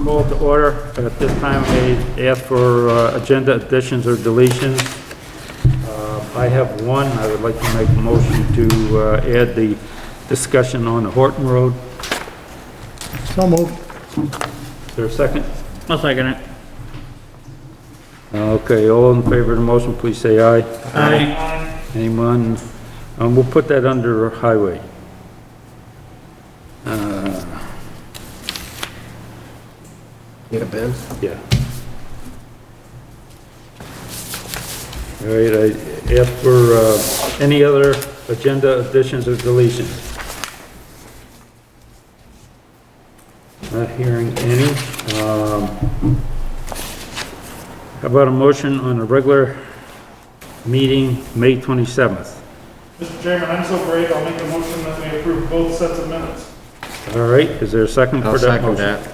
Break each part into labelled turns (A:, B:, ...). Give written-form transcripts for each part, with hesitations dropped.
A: Call to order. At this time, I ask for agenda additions or deletions. I have one. I would like to make a motion to add the discussion on the Horton Road.
B: So moved.
A: Is there a second?
C: I'll second it.
A: Okay, all in favor of the motion, please say aye.
C: Aye.
A: Anyone? We'll put that under highway.
D: Get a pen?
A: Yeah. All right, I ask for any other agenda additions or deletions. Not hearing any. How about a motion on a regular meeting, May 27th?
E: Mr. Chairman, I'm so brave, I'll make a motion that we approve both sets of minutes.
A: All right, is there a second for
D: I'll
A: that
D: second
A: motion?
D: that.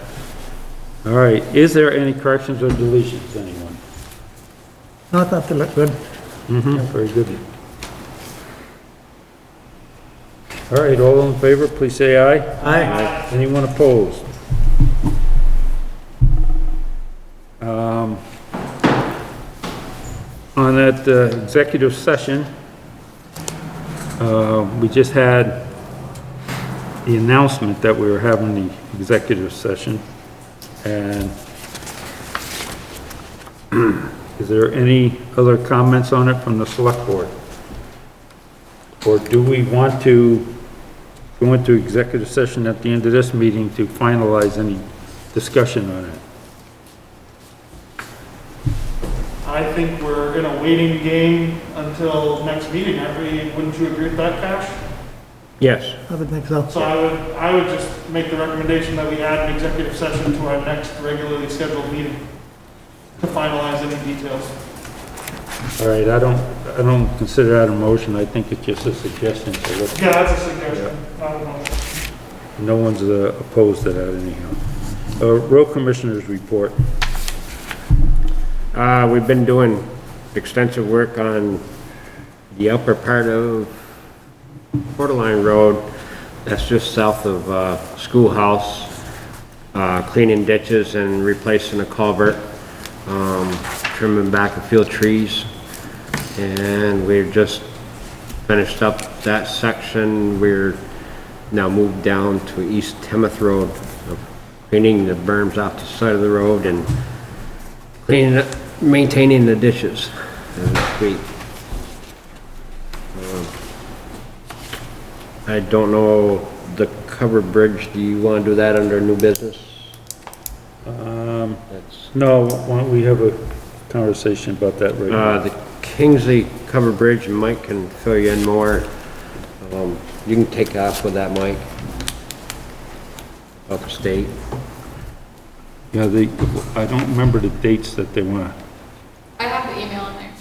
A: All right, is there any corrections or deletions, anyone?
B: I thought they looked good.
A: Very good. All right, all in favor, please say aye.
B: Aye.
A: Anyone opposed? On that executive session, we just had the announcement that we were having the executive session, and is there any other comments on it from the select board? Or do we want to go into executive session at the end of this meeting to finalize any discussion on it?
E: I think we're in a waiting game until next meeting, aren't we? Wouldn't you agree with that, Cash?
D: Yes.
B: I would think so.
E: So I would just make the recommendation that we add an executive session to our next regularly scheduled meeting to finalize any details.
A: All right, I don't consider that a motion. I think it's just a suggestion, so let's,
E: Yeah, that's a suggestion. I don't know.
A: no one's opposed to that anyhow. Road Commissioners report.
D: We've been doing extensive work on the upper part of Borderline Road. That's just south of Schoolhouse, cleaning ditches and replacing a culvert, trimming back a few trees. And we've just finished up that section. We're now moved down to East Timoth Road, cleaning the berms off the side of the road and cleaning it, maintaining the ditches as we speak. I don't know, the covered bridge, do you want to do that under new business?
A: No, why don't we have a conversation about that right now?
D: The Kingsley covered bridge, Mike can fill you in more. You can take off with that, Mike. Up the state.
A: Yeah, I don't remember the dates that they want.
F: I have the email in there.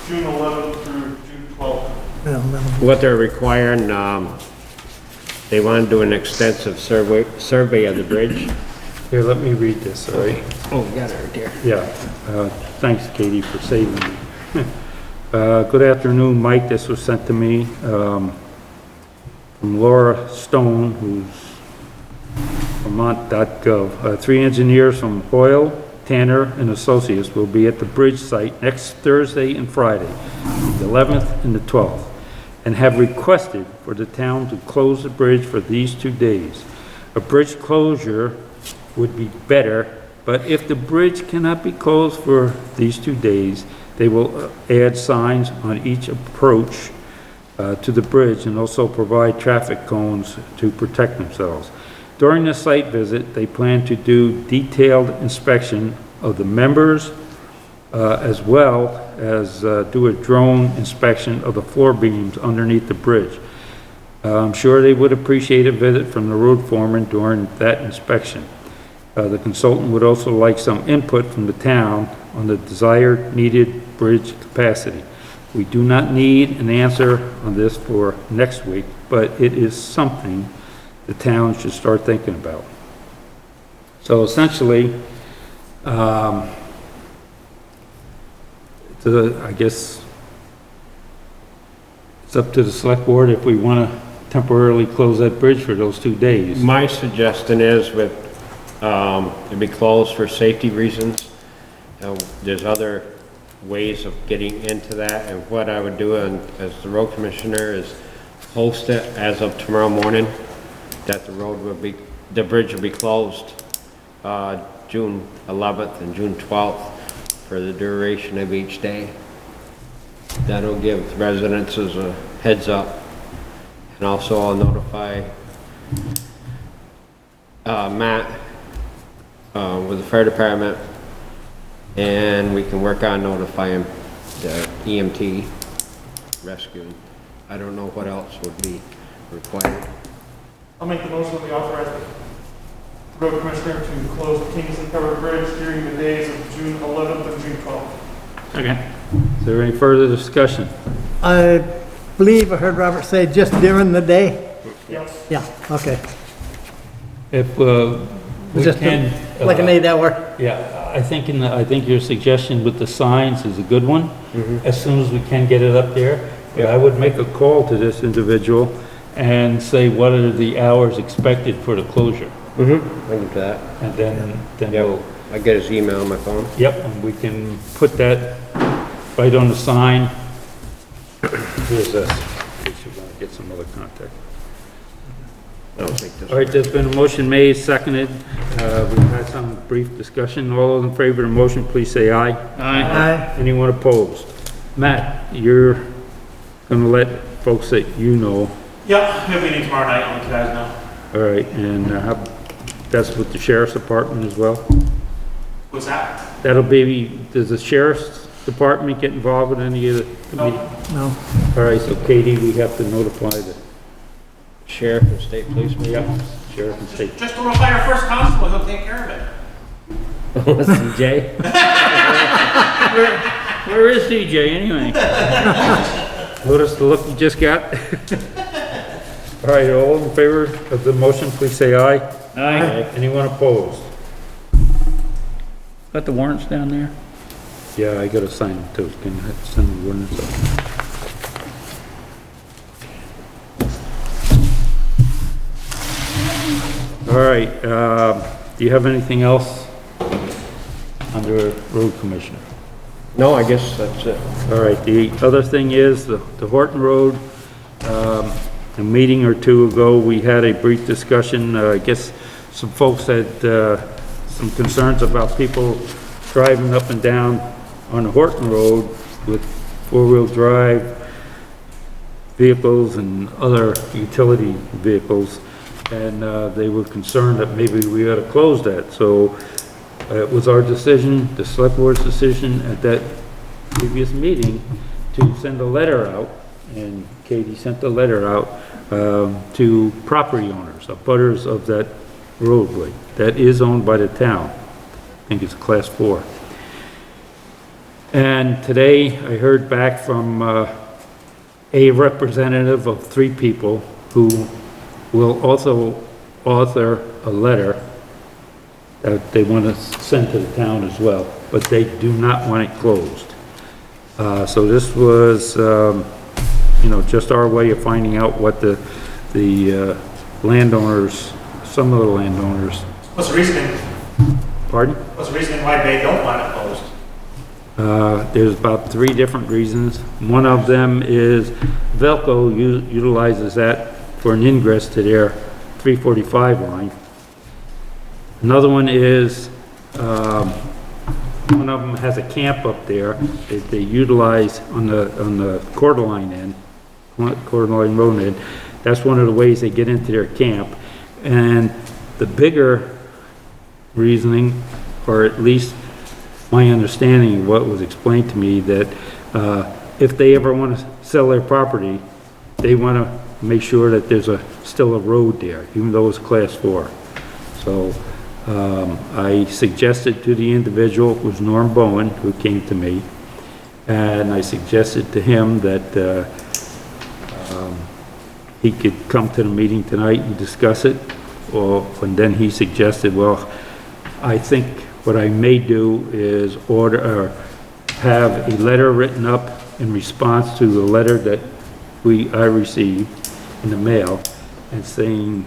E: June 11th through June 12th.
B: Yeah, no.
D: What they're requiring, they want to do an extensive survey of the bridge.
A: Here, let me read this, all right?
D: Oh, you got it right there.
A: Yeah, thanks, Katie, for saving me. Good afternoon, Mike. This was sent to me from Laura Stone, who's Vermont.gov. 3 engineers from Hoyle, Tanner, and Associates will be at the bridge site next Thursday and Friday, the 11th and the 12th, and have requested for the town to close the bridge for these 2 days. A bridge closure would be better, but if the bridge cannot be closed for these 2 days, they will add signs on each approach to the bridge and also provide traffic cones to protect themselves. During the site visit, they plan to do detailed inspection of the members as well as do a drone inspection of the floor beams underneath the bridge. I'm sure they would appreciate a visit from the road foreman during that inspection. The consultant would also like some input from the town on the desired needed bridge capacity. We do not need an answer on this for next week, but it is something the town should start thinking about. So essentially, I guess It's up to the select board if we want to temporarily close that bridge for those 2 days.
D: My suggestion is with, it'd be closed for safety reasons. There's other ways of getting into that, and what I would do as the road commissioner is post it as of tomorrow morning, that the bridge will be closed, June 11th and June 12th for the duration of each day. That'll give residents a heads up. And also I'll notify Matt with the fire department, and we can work on notifying the EMT rescue. I don't know what else would be required.
E: I'll make the motion that we authorize the road commissioner to close the Kingsley covered bridge during the days of June 11th and June 12th.
C: Second.
A: Is there any further discussion?
B: I believe I heard Robert say just during the day?
E: Yes.
B: Yeah, okay.
A: If we
B: Just
A: can...
B: like an 8-hour?
A: Yeah, I think your suggestion with the signs is a good one, as soon as we can get it up there. But I would make a call to this individual and say, what are the hours expected for the closure?
D: I can do that.
A: And then we'll,
D: I get his email on my phone.
A: yep, and we can put that right on the sign. Here's this, in case you want to get some other contact.
D: I'll take this.
A: All right, there's been a motion made, seconded. We've had some brief discussion. All those in favor of the motion, please say aye.
C: Aye.
A: Anyone opposed? Matt, you're gonna let folks that you know,
G: Yep, we have a meeting tomorrow night, I'll let you guys know.
A: all right, and that's with the sheriff's department as well?
G: What's that?
A: That'll be, does the sheriff's department get involved in any of the meeting?
B: No.
A: All right, so Katie, we have to notify the
D: Sheriff and state policeman.
A: sheriff and state.
G: Just notify our first constable, he'll take care of it.
D: CJ?
C: Where is CJ anyway?
A: Notice the look you just got? All right, all in favor of the motion, please say aye.
C: Aye.
A: Anyone opposed?
C: Got the warrants down there?
A: Yeah, I gotta sign them too. Can I send the ordinance up? All right, do you have anything else under road commissioner?
D: No, I guess that's it.
A: All right, the other thing is the Horton Road, a meeting or two ago, we had a brief discussion. I guess some folks had some concerns about people driving up and down on the Horton Road with four-wheel drive vehicles and other utility vehicles, and they were concerned that maybe we ought to close that. So it was our decision, the select board's decision at that previous meeting, to send a letter out, and Katie sent the letter out to property owners, abutters of that roadway that is owned by the town. I think it's class 4. And today I heard back from a representative of 3 people who will also author a letter that they want to send to the town as well, but they do not want it closed. So this was, you know, just our way of finding out what the landowners, some of the landowners,
G: What's the reasoning?
A: pardon?
G: What's the reasoning why they don't want it closed?
A: There's about 3 different reasons. One of them is Velco utilizes that for an ingress to their 345 line. Another one is, one of them has a camp up there that they utilize on the Coeur d'Alene end, Coeur d'Alene Road end. That's one of the ways they get into their camp. And the bigger reasoning, or at least my understanding of what was explained to me, that if they ever want to sell their property, they want to make sure that there's still a road there, even though it's class 4. So I suggested to the individual, it was Norm Bowen, who came to me, and I suggested to him that he could come to the meeting tonight and discuss it. And then he suggested, well, I think what I may do is have a letter written up in response to the letter that I received in the mail and saying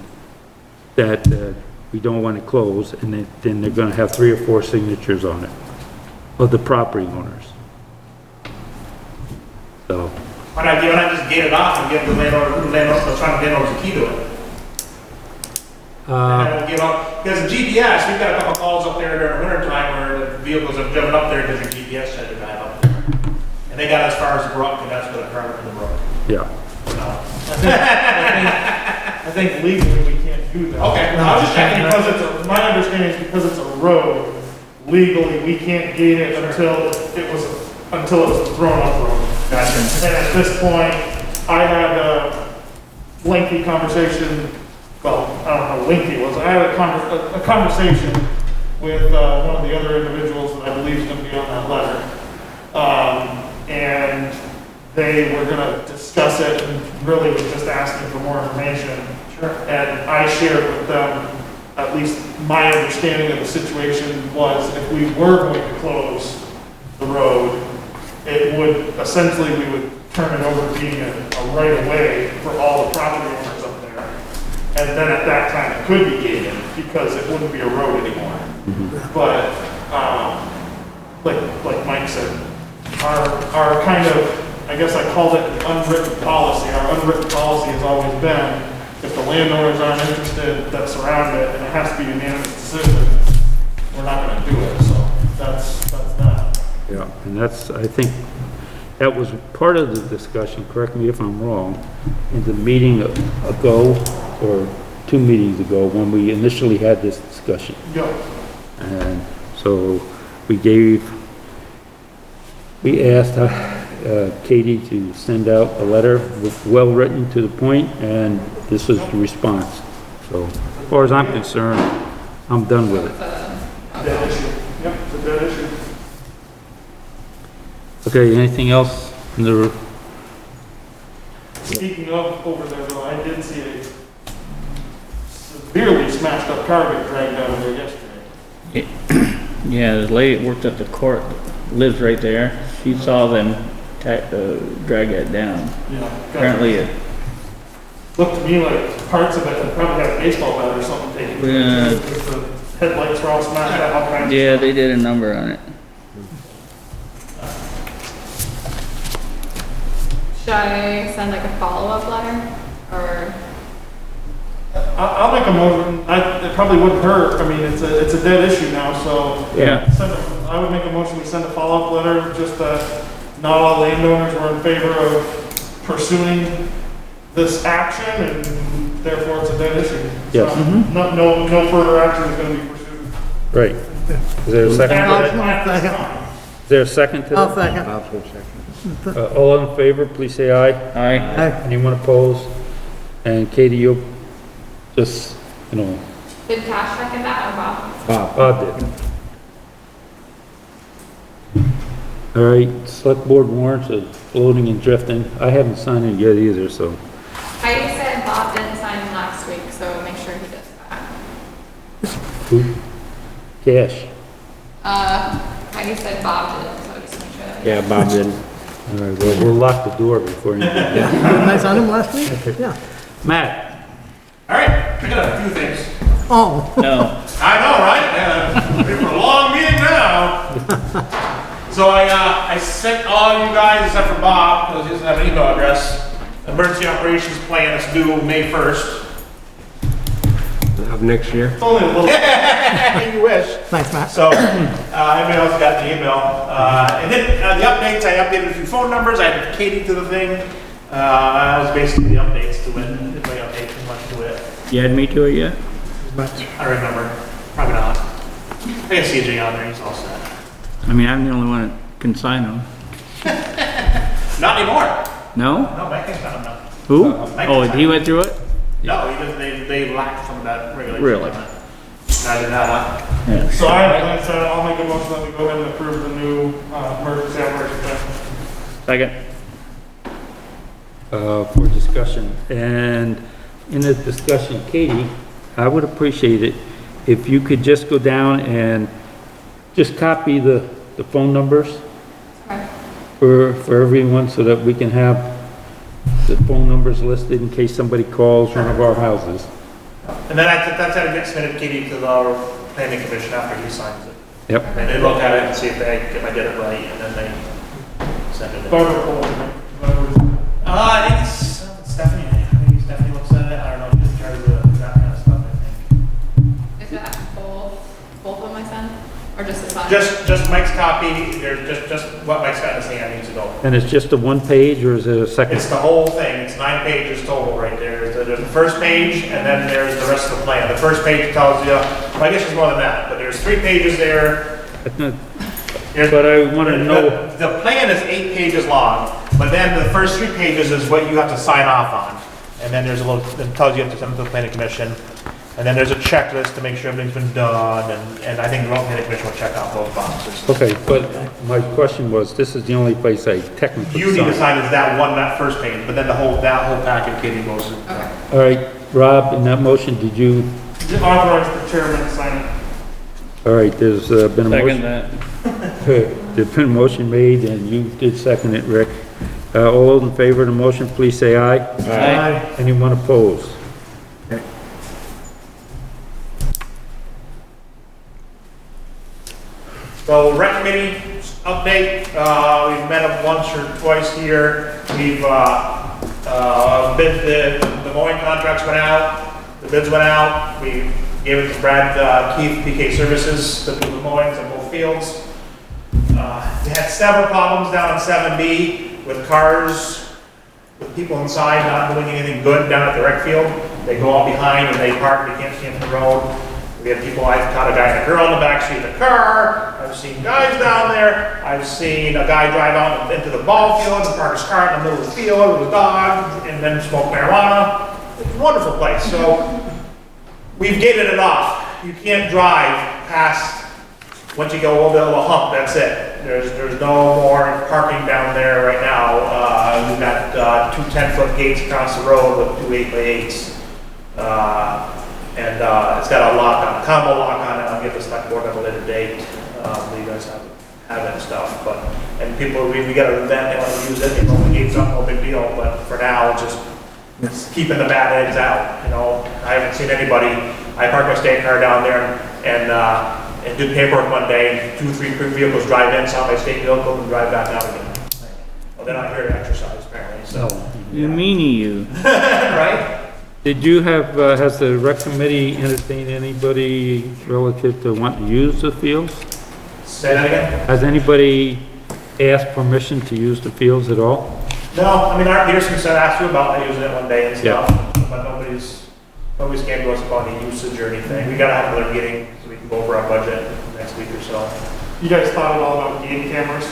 A: that we don't want to close, and then they're gonna have 3 or 4 signatures on it of the property owners. So,
G: Why not just get it off and give the landlord, the landlord's a key to it? And then we'll give up, because in GPS, we've got a couple calls up there during the winter time where the vehicles have driven up there because your GPS said to drive up there. And they got as far as the brook, and that's where the car went in the brook.
A: yeah.
E: I think legally we can't do that.
G: Okay, I was just checking.
E: Because my understanding is because it's a road, legally, we can't gate it until it was thrown off the road.
G: Gotcha.
E: And at this point, I had a lengthy conversation, well, I don't know how lengthy it was, I had a conversation with one of the other individuals that I believe is gonna be on that letter. And they were gonna discuss it and really was just asking for more information. Sure. And I shared with them, at least my understanding of the situation was if we were going to close the road, it would, essentially, we would turn it over to being a right of way for all the property owners up there. And then at that time, it could be gated because it wouldn't be a road anymore. But, like Mike said, our kind of, I guess I called it an unwritten policy. Our unwritten policy has always been, if the landowners aren't interested that surround it, and it has to be a unanimous decision, we're not gonna do it, so that's that.
A: Yeah, and that's, I think, that was part of the discussion, correct me if I'm wrong, in the meeting ago, or 2 meetings ago, when we initially had this discussion.
E: Yep.
A: And so we asked Katie to send out a letter well-written to the point, and this is the response. So, as far as I'm concerned, I'm done with it.
E: Dead issue. Yep, it's a dead issue.
A: Okay, anything else in the,
E: Speaking of over there, though, I did see a severely smashed up car get dragged out of there yesterday.
C: Yeah, the lady that worked at the court lives right there. She saw them drag it down.
E: Yeah.
C: Apparently it,
E: Looked to me like parts of it had probably had a baseball bat or something taken.
C: Yeah.
E: The headlights were all smashed out, all kinds of
C: yeah, they did a number on it.
F: Should I send like a follow-up letter, or?
E: I'll make a motion. It probably wouldn't hurt. I mean, it's a dead issue now, so.
C: Yeah.
E: I would make a motion, we send a follow-up letter, just that not all landowners were in favor of pursuing this action, and therefore it's a dead issue.
A: Yes.
E: So, no further action is gonna be pursued.
A: right. Is there a second? Is there a second to
B: I'll
A: that?
B: second.
A: All in favor, please say aye.
C: Aye.
B: Aye.
A: Anyone opposed? And Katie, you'll just,
F: Did Cash second that or Bob?
A: Bob did. All right, select board warrants are floating and drifting. I haven't signed it yet either, so.
F: Heidi said Bob didn't sign them last week, so make sure he does that.
A: Who? Cash.
F: Heidi said Bob did, so just make sure that.
D: Yeah, Bob did.
A: All right, well, we'll lock the door before you.
B: Nice on him last week? Yeah.
A: Matt?
G: All right, I got a few things.
B: Oh,
C: No.
G: I know, right? Been for a long meeting now. So I sent all you guys, except for Bob, because he doesn't have an email address, emergency operations plan is due May 1st.
D: Of next year.
E: It's only a little.
G: You wish.
B: thanks, Matt.
G: So, everybody else got the email. And then the updates, I updated a few phone numbers, I added Katie to the thing. That was basically the updates to it. Didn't really update too much to it.
C: You had me to it yet?
G: I remember. Probably not. I got CJ on there, he's all set.
C: I mean, I'm the only one that can sign them.
G: Not anymore.
C: No?
G: No, Mike has got them now.
C: Who?
G: Mike
C: Oh,
G: can
C: he
G: sign
C: went through it?
G: No, he doesn't, they lacked some of that regulation.
C: Really?
G: I did not.
C: Yeah.
E: So I'll make a motion that we go ahead and approve the new emergency operations plan.
C: Second.
A: For discussion. And in the discussion, Katie, I would appreciate it if you could just go down and just copy the phone numbers
F: Okay.
A: for everyone so that we can have the phone number's listed in case somebody calls one of our houses.
G: And then that's how it gets submitted, Katie, to the planning commission after he signs it.
A: Yep.
G: And they look at it and see if I did it right, and then they send it in. I think it's Stephanie, maybe Stephanie looks at it, I don't know, she's in charge of that kind of stuff, I think.
F: Is that both of my sons, or just the son?
G: Just Mike's copy, there's just what Mike's got in his hand needs to go.
A: And it's just a one page or is it a second?
G: It's the whole thing, it's 9 pages total right there. There's the first page, and then there's the rest of the plan. The first page tells you, well, I guess there's more than that, but there's 3 pages there.
A: But I want to know,
G: The plan is 8 pages long, but then the first 3 pages is what you have to sign off on. And then there's a little, it tells you to send it to the planning commission. And then there's a checklist to make sure everything's been done, and I think the planning commission will check off those boxes.
A: okay, but my question was, this is the only place I technically
G: You need to
A: sign.
G: sign is that first page, but then that whole packet, Katie goes in.
F: Okay.
A: All right, Rob, in that motion, did you,
E: Authorize the chairman to sign it.
A: all right, there's been a
C: Second
A: motion.
C: that.
A: There's been a motion made and you did second it, Rick. All those in favor of the motion, please say aye.
C: Aye.
A: Anyone opposed?
G: So rec committee update, we've met up once or twice here. We've, the mowing contracts went out, the bids went out. We gave it to Brad, Keith, PK Services to do the mowings on both fields. We had several problems down on 7B with cars, with people inside not doing anything good down at the rec field. They go out behind and they park, they can't see into the road. We had people, I've caught a guy and a girl in the backseat of the car. I've seen guys down there. I've seen a guy drive out into the ball field and park his car in the middle of the field with a dog and then smoke marijuana. It's a wonderful place. So we've gated it off. You can't drive past, once you go over the little hump, that's it. There's no more parking down there right now. We've got 2 10-foot gates across the road with 2 8x8s. And it's got a lock on, combo lock on it. I'll get the select board at a later date. You guys have it and stuff, but, and people, we got an event, they want to use it, they know the gate's up, no big deal, but for now, just keeping the bad eggs out, you know. I haven't seen anybody, I parked my state car down there and did paperwork one day, and 2 or 3 vehicles drive in, saw my state vehicle, and drive back out again. Well, they're not here to exercise apparently, so.
C: You meanie you.
G: Right?
A: Did you have, has the rec committee entertained anybody relative to wanting to use the fields?
G: Say that again?
A: Has anybody asked permission to use the fields at all?
G: No, I mean, Art Peterson said, asked you about using it one day and stuff, but nobody's came to us about any usage or anything. We gotta have another meeting so we can go over our budget next week or so.
E: You guys thought at all about game cameras?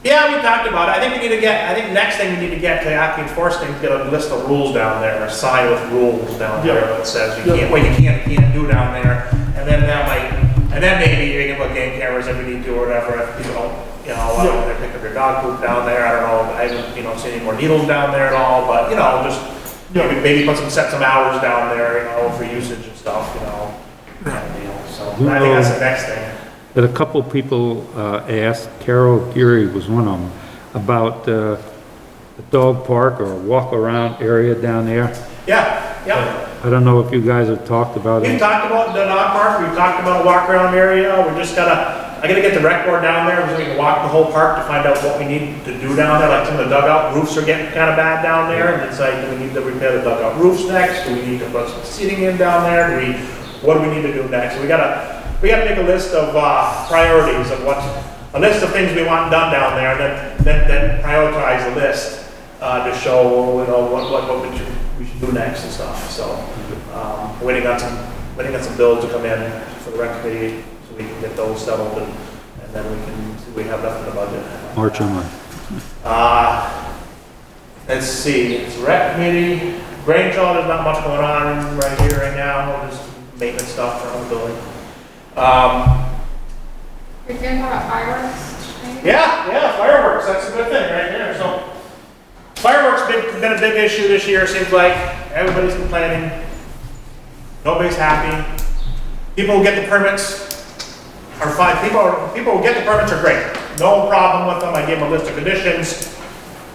G: Yeah, we talked about it. I think next thing we need to get to actually enforce things, get a list of rules down there, a sign with rules down there that says you can't, what you can't do down there. And then that might, and then maybe you can put game cameras if we need to or whatever, if people don't, you know, they pick up your dog poop down there. I don't know, I haven't, seen any more needles down there at all, but, just, maybe set some hours down there, for usage and stuff, kind of deal. So I think that's the next thing.
A: But a couple people asked, Carol Geary was one of them, about the dog park or walk around area down there.
G: Yeah.
A: I don't know if you guys have talked about
G: We've
A: it.
G: talked about the dog park, we've talked about a walk around area, I gotta get the rec board down there, so we can walk the whole park to find out what we need to do down there, like some of the dugout roofs are getting kinda bad down there, and it's like, do we need to repair the dugout roofs next, do we need to put some seating in down there, what do we need to do next? So we gotta make a list of priorities of a list of things we want done down there, and then prioritize the list to show what we should do next and stuff. So waiting on some bills to come in for the rec committee so we can get those settled and then we can see if we have enough in the budget.
A: March on.
G: Let's see, it's rec committee. Grange, there's not much going on right here right now. Just maintenance stuff around the building.
F: You're gonna talk about fireworks? maybe?
G: Yeah, fireworks, that's a good thing right there. So fireworks been a big issue this year, seems like. Everybody's complaining. Nobody's happy. People who get the permits are fine. People who get the permits are great. No problem with them. I gave them a list of conditions.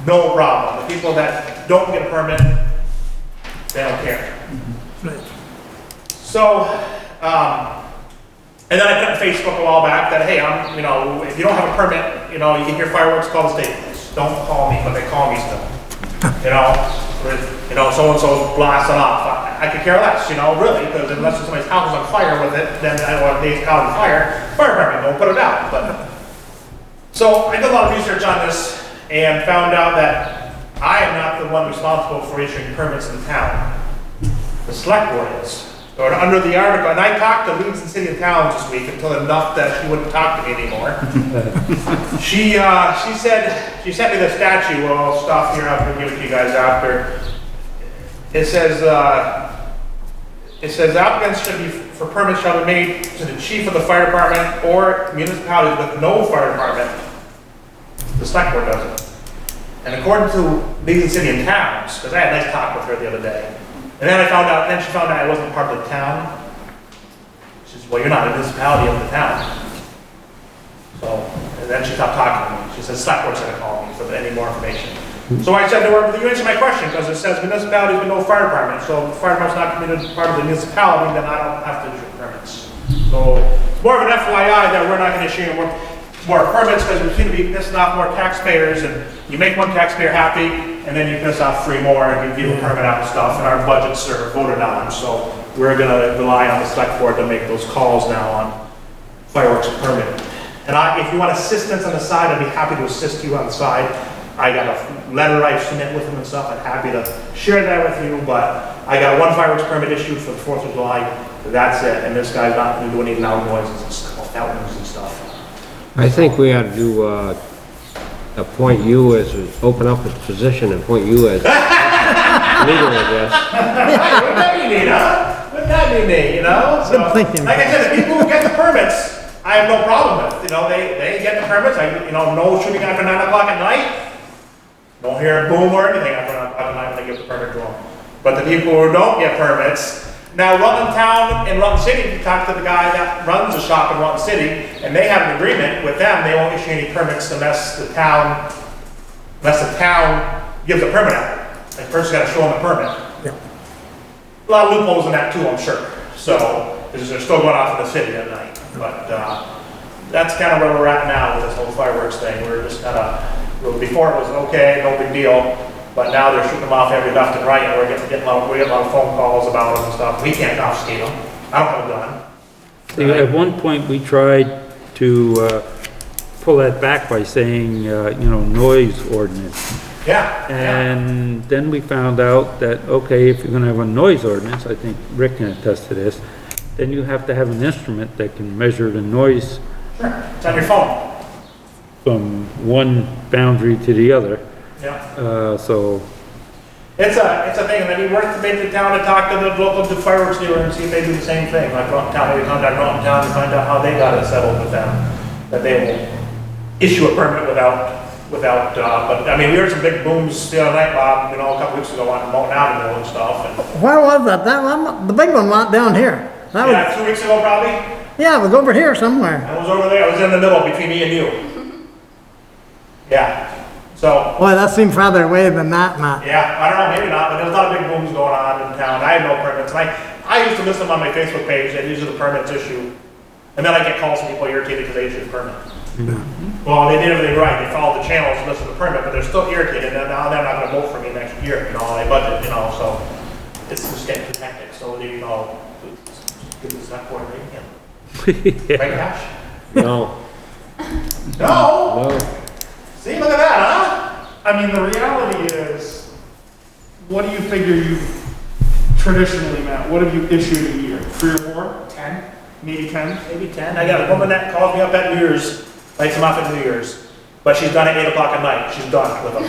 G: no problem. The people that don't get a permit, they don't care. So, and then I put on Facebook a while back that, hey, you know, if you don't have a permit, you know, you can hear fireworks, call the state police. Don't call me, but they call me still. You know, so-and-so's blasting off. I could care less, you know, really, because unless somebody's house is on fire with it, then I want a day's out on fire department, don't put it out. But so I did a lot of research on this and found out that I am not the one responsible for issuing permits in town. The select board is. Or under the article, and I talked to Leeds and City and Towns this week until enough that she wouldn't talk to me anymore. She sent me the statute, well, stuff here, I'm gonna give it to you guys after. It says applicants should be, for permits shall be made to the chief of the fire department or municipalities with no fire department. The select board does it. And according to Leeds and City and Towns, because I had a nice talk with her the other day, and then she found out I wasn't part of the town. She says, well, you're not a municipality of the town. So, and then she stopped talking to me. She said, select board's gonna call me for any more information. So I said to her, you answer my question, because it says municipalities with no fire department. So if the fire department's not committed part of the municipality, then I don't have to issue permits. So it's more of an FYI that we're not gonna issue more permits, because we seem to be pissing off more taxpayers, and you make one taxpayer happy, and then you piss off 3 more, and you give a permit out and stuff, and our budgets are voted on, so we're gonna rely on the select board to make those calls now on fireworks permit. And if you want assistance on the side, I'd be happy to assist you on the side. I got a letter I submit with them and stuff, I'm happy to share that with you, but I got 1 fireworks permit issued for the 4th of July, that's it, and this guy's not gonna do any loud noises and stuff, fountains and stuff.
D: I think we ought to do, appoint you as, open up a position and appoint you as leader, I guess.
G: Wouldn't that be neat, huh? Wouldn't that be neat, you know? So,
B: Good thinking.
G: like I said, the people who get the permits, I have no problem with. You know, they get the permits, no shooting after 9 o'clock at night. Don't hear a boom or anything after 9 o'clock at night when they give the permit to them. But the people who don't get permits, now Rutland Town and Rutland City, you talk to the guy that runs the shop in Rutland City, and they have an agreement with them, they won't issue any permits unless the town gives a permit out. The person's gotta show them a permit. A lot of loopholes in that too, I'm sure. So, because they're still going off in the city at night. But, that's kind of where we're at now with this whole fireworks thing. We're just kind of, before it was okay, no big deal. But now they're shooting them off every left and right, and we're getting a lot of phone calls about them and stuff. We can't confiscate them. I don't have a gun.
A: See, at one point, we tried to pull that back by saying, noise ordinance.
G: Yeah.
A: And then we found out that, okay, if you're gonna have a noise ordinance, I think Rick can attest to this, then you have to have an instrument that can measure the noise
G: Sure. It's on your phone.
A: from one boundary to the other.
G: Yeah.
A: So,
G: It's a thing, and then you work to make the town to talk to the local fireworks dealer and see if they do the same thing. Like Rutland Town, maybe contact Rutland Town and find out how they got it settled with them. That they will issue a permit without, but I mean, we heard some big booms the other night, Bob, a couple weeks ago on Mountain Avenue and stuff. And,
B: Where was that? That one, the big one went down here. That was,
G: yeah, 2 weeks ago probably.
B: yeah, it was over here somewhere.
G: I was over there, I was in the middle between me and you. Yeah, so.
B: Boy, that seemed farther away than that, Matt.
G: Yeah, I don't know, maybe not, but there's a lot of big booms going on in town. I have no permits, and I used to list them on my Facebook page, that these are the permits issued. And then I get calls from people irritated because they issued a permit. Well, they did everything right, they followed the channels and listed the permit, but they're still irritated, and now they're not gonna vote for me next year, they budget, so. It's just getting too hectic, so they, give this that board right, Cash?
D: No.
G: No?
D: No.
G: See, look at that, huh? I mean, the reality is, what do you figure you traditionally, Matt, what have you issued a year? 3 or 4? 10? Maybe 10? Maybe 10. I got a woman that calls me up at New Year's, lights them off at New Year's, but she's done at 8 o'clock at night. She's done with them.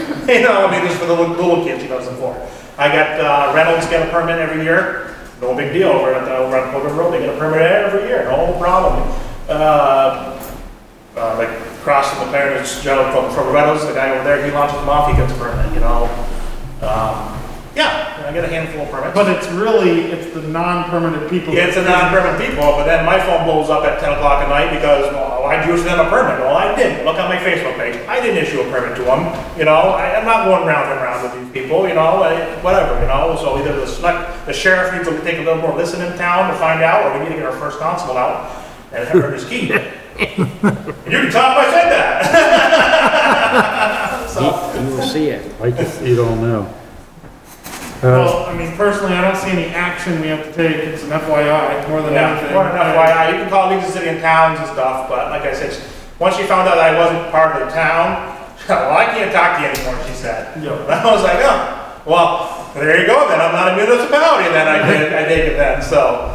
G: Just for the little kids she does them for. I got Reynolds get a permit every year. No big deal over on Horton Road. They get a permit every year. No problem. Like crossing the Clarendon from Reynolds, the guy over there, he launches them off, he gets a permit, Yeah, I get a handful of permits.
E: But it's the non-permanent people.
G: Yeah, it's a non-permanent people, but then my phone blows up at 10 o'clock at night because, well, why'd you issue them a permit? Well, I didn't. Look on my Facebook page. I didn't issue a permit to them, you know, I'm not going round and round with these people, you know, whatever, you know, so either the sheriff needs to take a little more listen in town to find out, or we need to get our first constable out and have her his key. And you can tell him I said that. So,
D: You will see it.
A: I just, you don't know.
E: Well, I mean, personally, I don't see any action we have to take. It's an FYI more than
G: yeah,
E: anything.
G: more than FYI, you can call League of City and Towns and stuff, but like I said, once she found out that I wasn't part of the town, well, I can't talk to you anymore, she said.
E: Yeah.
G: And I was like, oh, well, there you go then, I'm not a municipality then, I take it then, so.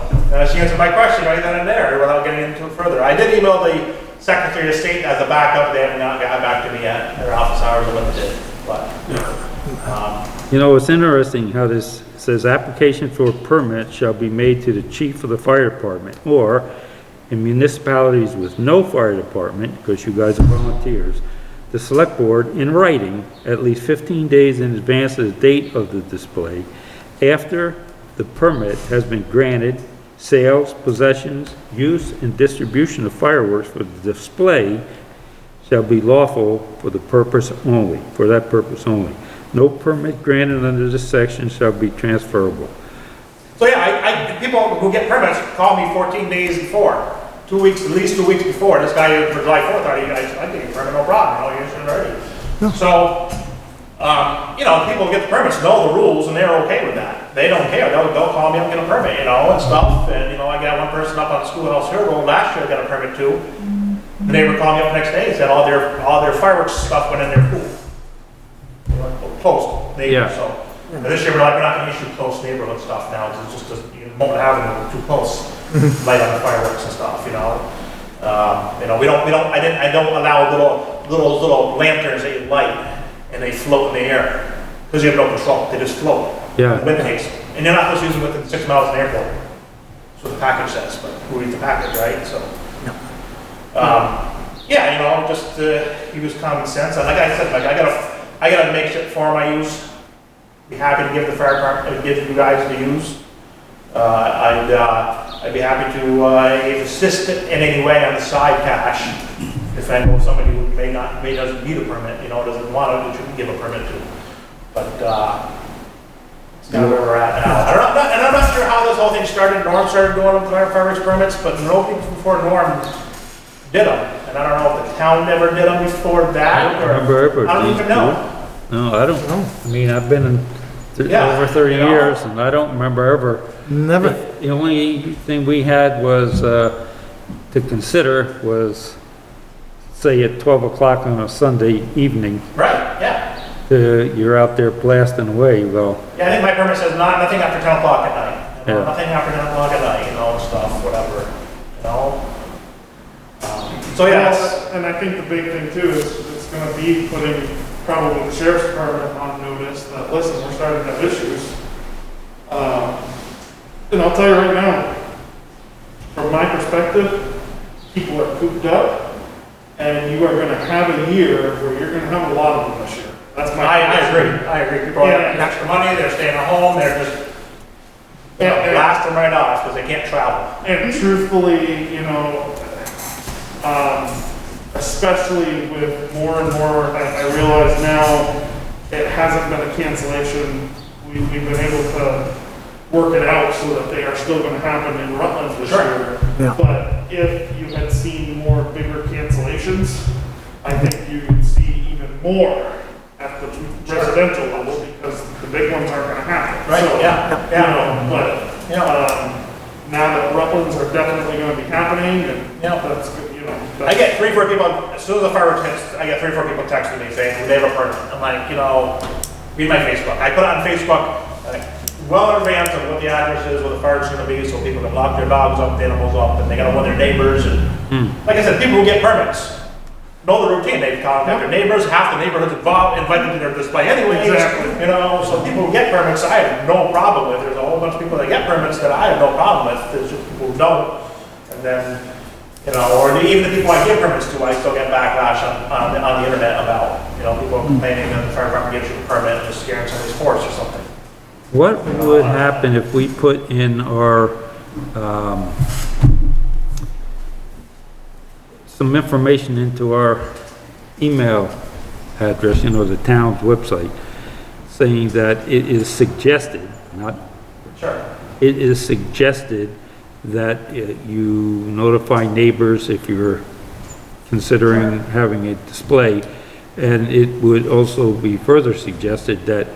G: She answered my question right then and there without getting into it further. I did email the Secretary of State as a backup, they have not got back to me yet, their office hours are limited, but.
A: You know, it's interesting how this says application for a permit shall be made to the chief of the fire department, or in municipalities with no fire department, because you guys are volunteers, the select board in writing at least 15 days in advance of the date of the display, after the permit has been granted, sales, possessions, use, and distribution of fireworks for the display shall be lawful for that purpose only. No permit granted under this section shall be transferable.
G: So yeah, people who get permits call me 14 days before, 2 weeks, at least 2 weeks before. This guy for July 4th, I think a permit, no problem, you know, you should already. So, you know, people who get the permits know the rules and they're okay with that. They don't care, they'll call me up and get a permit, you know, and stuff. And, you know, I got one person up on Schoolhouse Hill Road last year got a permit too. The neighbor called me up the next day and said all their fireworks stuff went in their pool. Close neighbors, so. And this year we're not gonna issue close neighborhood stuff now, it's just, you won't have them too close, light on the fireworks and stuff, you know. You know, I don't allow little lanterns that you light and they float in the air, because you have no control, they just float.
A: Yeah.
G: The wind takes them. And you're not supposed to use them within 6 miles of the airport. That's what the package says, but who reads the package, right, so. Yeah, you know, just, use common sense, and like I said, like I got a makeshift form I use. Be happy to give the fire department, give you guys to use. I'd be happy to assist in any way on the side cash. If I know somebody who doesn't need a permit, you know, doesn't want it, we shouldn't give a permit to. But it's kind of where we're at now. And I'm not sure how this whole thing started. Norm started doing them, fireworks permits, but nobody before Norm did them. And I don't know if the town never did them before that.
A: I don't remember ever.
G: I don't even know.
A: No, I don't know. I mean, I've been in
G: Yeah,
A: over 30
G: you know.
A: years, and I don't remember ever.
B: Never.
A: The only thing we had was, to consider was, say, at 12 o'clock on a Sunday evening,
G: Right, yeah.
A: you're out there blasting away. Well,
G: Yeah, I think my permit says nothing after 10 o'clock at night. You know,
A: Yeah.
G: Nothing after 10 o'clock at night, you know, and stuff, whatever, you know. So yeah,
E: And I think the big thing too is it's gonna be putting probably the sheriff's department on notice that, listen, we're starting to have issues. And I'll tell you right now, from my perspective, people are cooped up, and you are gonna have a year where you're gonna have a lot of them this year. That's my.
G: I agree. People are getting extra money, they're staying at home, they're just, you know, blasting right off because they can't travel.
E: And truthfully, you know, especially with more and more, I realize now, it hasn't been a cancellation. We've been able to work it out so that they are still gonna happen in Rutland this year.
B: Yeah.
E: But if you had seen more bigger cancellations, I think you would see even more at the residential level because the big ones aren't gonna happen.
G: Right,
E: So,
G: yeah,
E: you know, but,
G: Yeah.
E: now that Rutland's are definitely gonna be happening and
G: Yeah.
E: that's good, you know.
G: I get 3 or 4 people, as soon as the fireworks hits, I get 3 or 4 people texting me saying, they have a permit. I'm like, you know, read my Facebook. I put it on Facebook, well in advance of what the address is, where the fireworks are gonna be, so people can lock their dogs up, the animals up, and they gotta warn their neighbors, and, like I said, people who get permits know the routine, they've contacted their neighbors, half the neighborhood's involved, invited to their display anyways.
E: Exactly.
G: You know, so people who get permits, I have no problem with, there's a whole bunch of people that get permits that I have no problem with, there's just people who don't, and then, you know, or even the people I give permits to, I still get backlash on the internet about, you know, people complaining that the fire department gives you a permit and just scaring somebody's horse or something.
A: What would happen if we put in our, some information into our email address, the town's website, saying that it is suggested, not,
G: Sure.
A: it is suggested that you notify neighbors if you're considering having a display, and it would also be further suggested that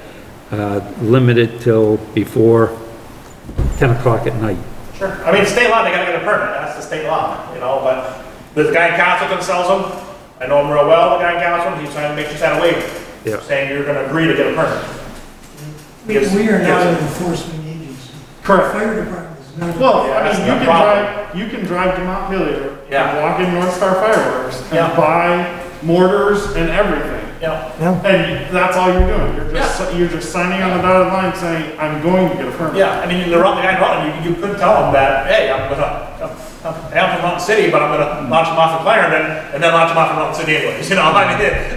A: limited till before 10 o'clock at night.
G: Sure. I mean, state law, they gotta get a permit, that's the state law, but there's a guy in Castleton that sells them. I know him real well, the guy in Castleton, he's trying to make you sign a waiver.
A: Yeah.
G: Saying you're gonna agree to get a permit.
H: We are not an enforcement agency.
E: Correct.
H: Fire department is not.
E: Well,
G: Yeah,
E: I
G: that's
E: mean,
G: the problem.
E: you can drive to Montpelier
G: Yeah.
E: and walk in North Star Fireworks
G: Yeah.
E: and buy mortars and everything. And that's all you're doing. You're just signing on the dotted line saying, I'm going to get a permit.
G: Yeah, I mean, the guy in Rutland, you could tell him that, hey, I'm from Mountain City, but I'm gonna launch them off in Clarendon, and then launch them off in Mountain City anyways, I mean,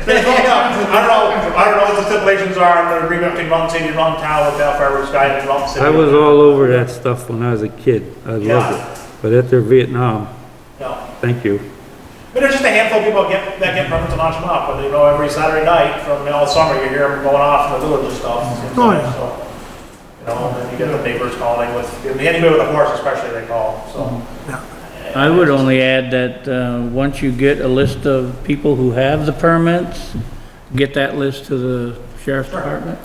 G: I don't know what the stipulations are, in the agreement between Mountain City and Mountain Town with the fireworks guy in Mountain City.
A: I was all over that stuff when I was a kid. I loved
G: Yeah.
A: it. But after Vietnam,
G: No.
A: thank you.
G: But there's just a handful of people that get permits to launch them off, but every Saturday night from all summer, you hear them going off in the village and stuff.
H: Oh, yeah.
G: So, and then you get the neighbors calling anybody with a horse especially, they call, so.
C: I would only add that, once you get a list of people who have the permits, get that list to the sheriff's department.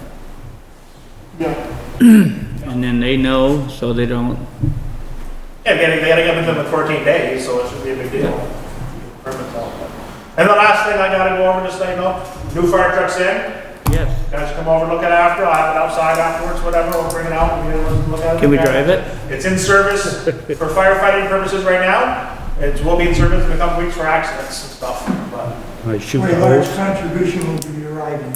E: Yeah.
C: And then they know, so they don't,
G: Yeah, they gotta get them in 14 days, so it should be a big deal. Permits out. And the last thing I gotta go over, just so you know, new fire truck's in.
C: yes.
G: Guys come over, look at it after, I'll have it outside afterwards, whatever, we'll bring it out, and look at it.
C: Can we drive it?
G: It's in service for firefighting purposes right now. It will be in service in a couple weeks for accidents and stuff, but.
A: I shoot
H: My
A: the
H: large
A: hose.
H: contribution will be arriving.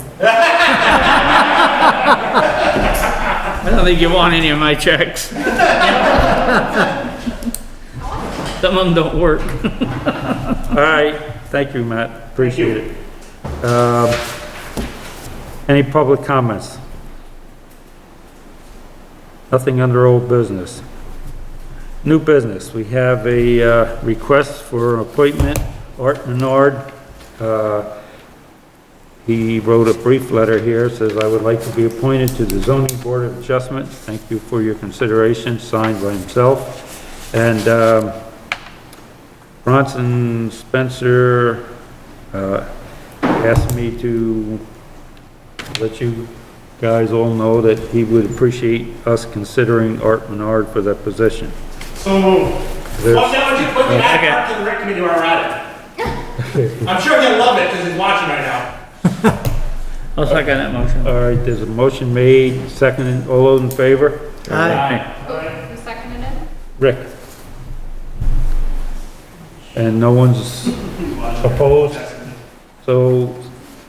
C: I don't think you want any of my checks. Some of them don't work.
A: All right, thank you, Matt, appreciate it. Any public comments? Nothing under old business. New business, we have a request for an appointment, Art Menard. He wrote a brief letter here, says, "I would like to be appointed to the Zoning Board of Adjustment. Thank you for your consideration," signed by himself. And Brownson Spencer asked me to let you guys all know that he would appreciate us considering Art Menard for that position.
E: So moved.
A: There's-
G: Well, now would you put the ad part to the rec committee where we're at it? I'm sure he'll love it, because he's watching right now.
C: I'll second that motion.
A: All right, there's a motion made, seconded, all those in favor?
C: Aye.
F: Who seconded it?
A: Rick? And no one's opposed? So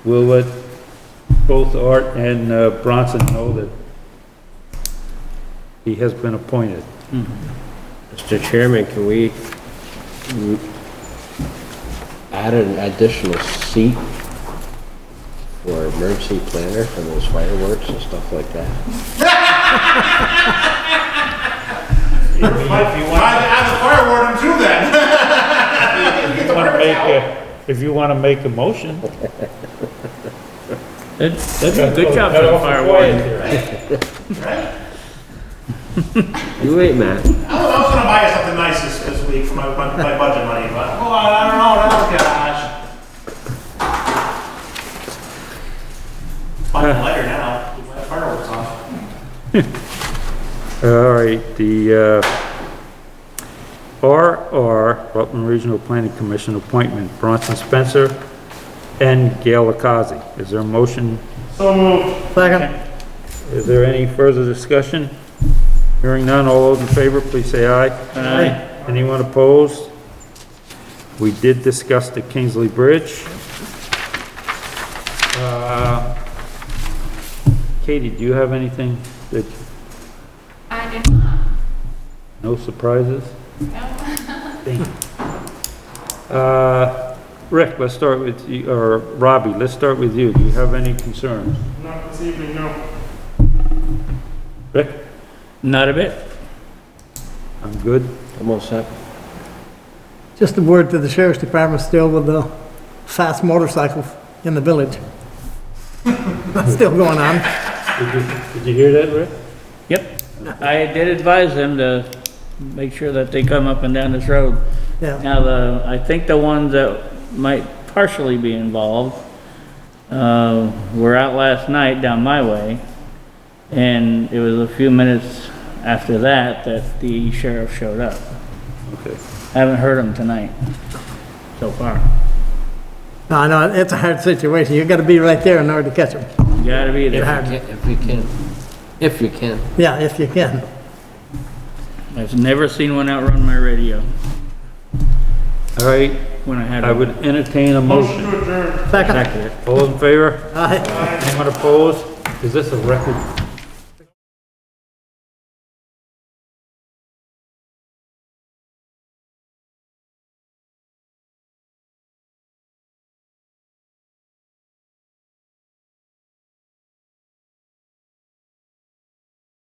A: we'll let both Art and Bronson know that he has been appointed.
D: Mr. Chairman, can we add an additional seat for emergency planner for those fireworks and stuff like that?
G: Add the fire warden too then.
A: If you want to make a motion.
C: That'd be a good job for the fire warden.
D: You wait, Matt.
G: I was gonna buy you something nice this week for my budget money, but, oh, I don't know, gosh. Fine lighter now, keep my fireworks off.
A: All right, the Rutland Regional Planning Commission appointment, Bronson Spencer and Gale Licausi. Is there a motion?
E: So moved.
B: Second.
A: Is there any further discussion? Hearing none, all those in favor, please say aye.
C: Aye.
A: Anyone opposed? We did discuss the Kingsley Bridge. Katie, do you have anything that,
F: I did not.
A: no surprises?
F: No.
A: Rick, let's start with you, or Robbie, let's start with you. Do you have any concerns?
E: Not this evening, no.
A: Rick?
C: Not a bit.
A: I'm good.
D: I'm all set.
B: Just a word to the sheriff's department still with the fast motorcycles in the village. That's still going on.
A: Did you hear that, Rick?
C: Yep. I did advise them to make sure that they come up and down this road.
B: Yeah,
C: Now, I think the ones that might partially be involved, were out last night down my way, and it was a few minutes after that that the sheriff showed up.
A: Okay.
C: Haven't heard him tonight, so far.
B: no, I know, it's a hard situation. You gotta be right there in order to catch them.
C: You gotta be there.
I: If you can. If you can.
B: Yeah, if you can.
C: I've never seen one outrun my radio
A: All right,
C: when I had
A: I
C: one.
A: would entertain a
E: Motion
A: motion.
E: to adjourn.
B: Second.
C: Second it.
A: All in favor?
B: Aye.
A: Anyone opposed? Is this a record?